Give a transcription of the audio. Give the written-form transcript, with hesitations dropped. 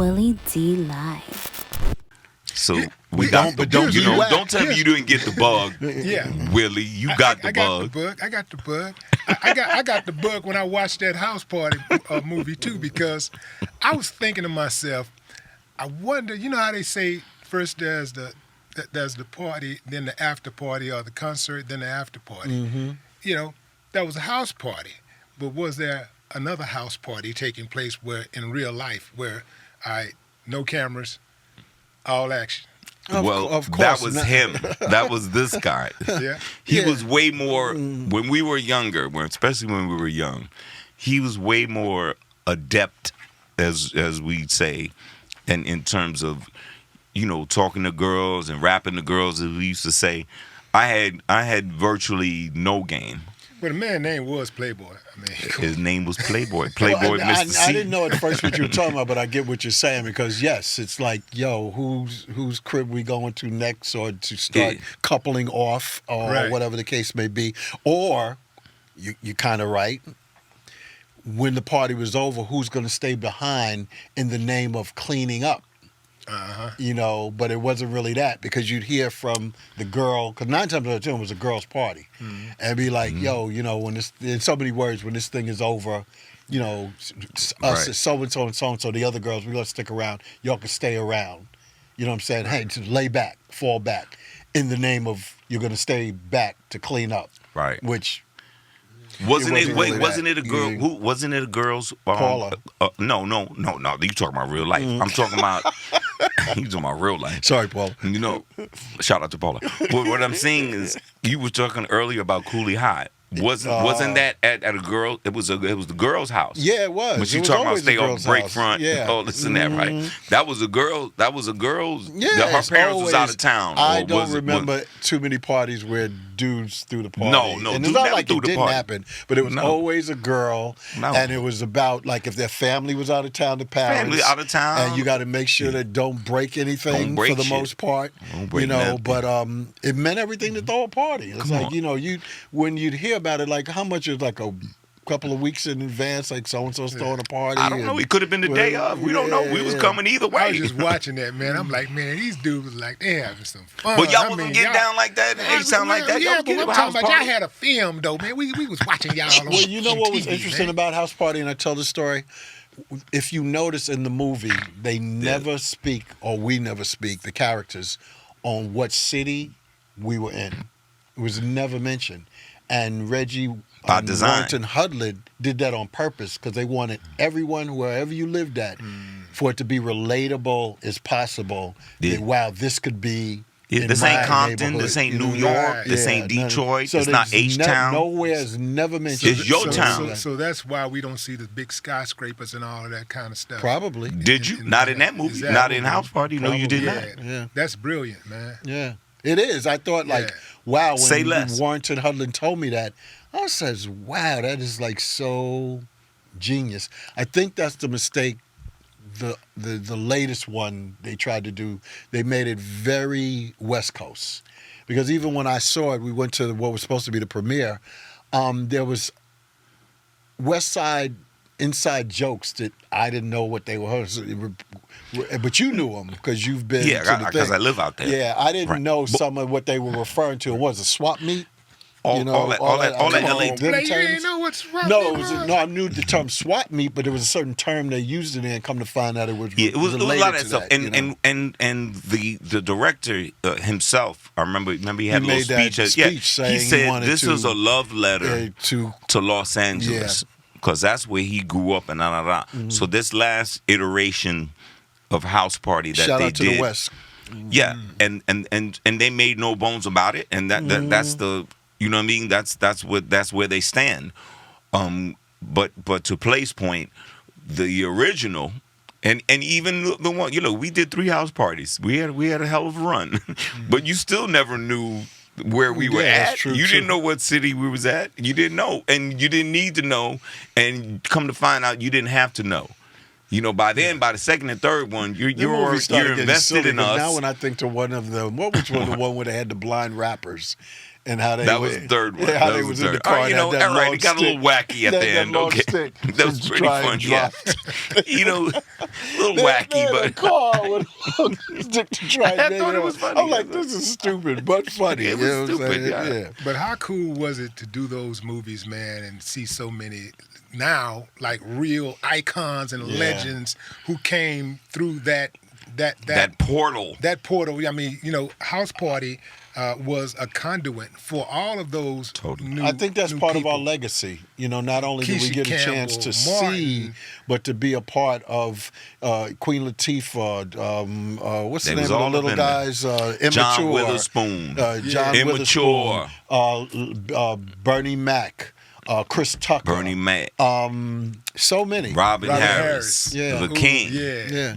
Willie D Live. So we got the bug. Don't tell me you didn't get the bug. Yeah, Willie, you got the bug. I got the bug. I got the bug when I watched that House Party movie too, because I was thinking to myself, I wonder, you know how they say first there's the party, then the after party, or the concert, then the after party. Mm-hmm. You know, that was a house party, but was there another house party taking place where in real life where no cameras, all action? Of course, that was him. That was this guy. Yeah. He was way more, when we were younger, especially when we were young, he was way more adept, as we say, and in terms of, talking to girls and rapping to girls, as we used to say. I had virtually no game. But the man's name was Playboy. His name was Playboy. Playboy Mr. C. I didn't know at first what you were talking about, but I get what you're saying, because yes, it's like, whose crib we going to next, or to start coupling off, or whatever the case may be. Or, you're kind of right, when the party was over, who's going to stay behind in the name of cleaning up? But it wasn't really that, because you'd hear from the girl, because 9 times out of 10 it was a girl's party, and be like, when this, in so many words, when this thing is over, us, so-and-so and so-and-so, the other girls, we're going to stick around, y'all can stay around. You know what I'm saying? Hey, just lay back, fall back, in the name of you're going to stay back to clean up. Right. Which... Wasn't it a girl? Who wasn't it? A girl's Paula? No. You talking about real life? I'm talking about. You talking about real life? Sorry, Paula. Shout out to Paula. But what I'm saying is, you were talking earlier about Cooley High. Wasn't that at a girl? It was the girl's house. Yeah, it was. When she talking about stay on break front. Yeah. Oh, listen, that right? That was a girl. That was a girl's. Yeah, her parents was out of town. I don't remember too many parties where dudes threw the party. No, and it's not like it didn't happen, but it was always a girl, and it was about like if their family was out of town, the parents. Family out of town, and you got to make sure that don't break anything for the most part. But it meant everything to throw a party. It's like when you'd hear about it, like how much is like a couple of weeks in advance, like so-and-so's throwing a party. I don't know. It could have been the day of. We don't know. We was coming either way. I was just watching that, man. I'm like, man, these dudes was like, they having some fun. But y'all wasn't getting down like that? They sound like that? Yeah, but I'm talking about y'all had a film, though, man. We was watching y'all on Well, you know what was TV, interesting about House Party, and I tell the story? If you notice in the movie, they never speak, or we never speak, the characters, on what city we were in. It was never mentioned. And Reggie Warrington Hudlin did that on purpose, because they wanted everyone, wherever you lived at, for it to be relatable as possible. Wow, this could be this ain't Compton, this ain't New York, this ain't Detroit, it's not H-Town. Nowhere is never mentioned. It's your town. So that's why we don't see the big skyscrapers and all of that kind of stuff. Probably. Did you? Not in that movie. Not in House Party. No, you did not. Yeah. That's brilliant, man. Yeah. It is. I thought wow, when Warrington Hudlin told me that, I says, wow, that is like so genius. I think that's the mistake. The latest one they tried to do, they made it very West Coast. Because even when I saw it, we went to what was supposed to be the premiere, there was West Side inside jokes that I didn't know what they were. But you knew them because you've been to the thing. Because I live out there. Yeah, I didn't know some of what they were referring to. It was a swap meet. All that LA. You didn't know what's wrong. No, I knew the term swap meet, but there was a certain term they used it in. Come to find out, it was it was a lot of stuff. That, and the director himself, I remember he had a little speech. Saying he said this is a love letter to Los Angeles, because that's where he grew up and So this last iteration of House Party that Shout they out to did, the West. Yeah, and they made no bones about it, and that's the. You know what I mean? That's where they stand. But to Play's point, the original, and even the one, we did 3 house parties. We had a hell of a run, but you still never knew where we were at. True, you didn't know what city we was at. You didn't know, and you didn't need to know. And come to find out, you didn't have to know. By then, by the second and third one, you're invested in us. Now when I think to one of them, what was the one where they had the blind rappers? and how they That was the third one. Yeah, how That they was was the in the third. car. All right, and had that all right, long it got a little stick. wacky at the That end. long Okay, stick that was to pretty try and fun. Yeah, drop. you know, a little They wacky, had but a car with a long stick to try and I make thought it up. was funny. I'm like, this is stupid, but funny. It was You know what I'm stupid, saying? yeah. But how cool was it to do those movies, man, and see so many now like real icons and Yeah. legends who came through that portal. That portal. I mean, House Party was a conduit for all of those. Totally. New, I think that's new part people. of our legacy. Not only do we Keisha get a chance to Campbell, see, Martin. but to be a part of Queen Latifah. What's They the was name of all the up little in there. guys? Immature. John Witherspoon. John Immature. Witherspoon. Bernie Mac. Chris Tucker. Bernie Mac. So many. Robin Robin Harris. Harris. Yeah. The Ooh, King. yeah. Yeah.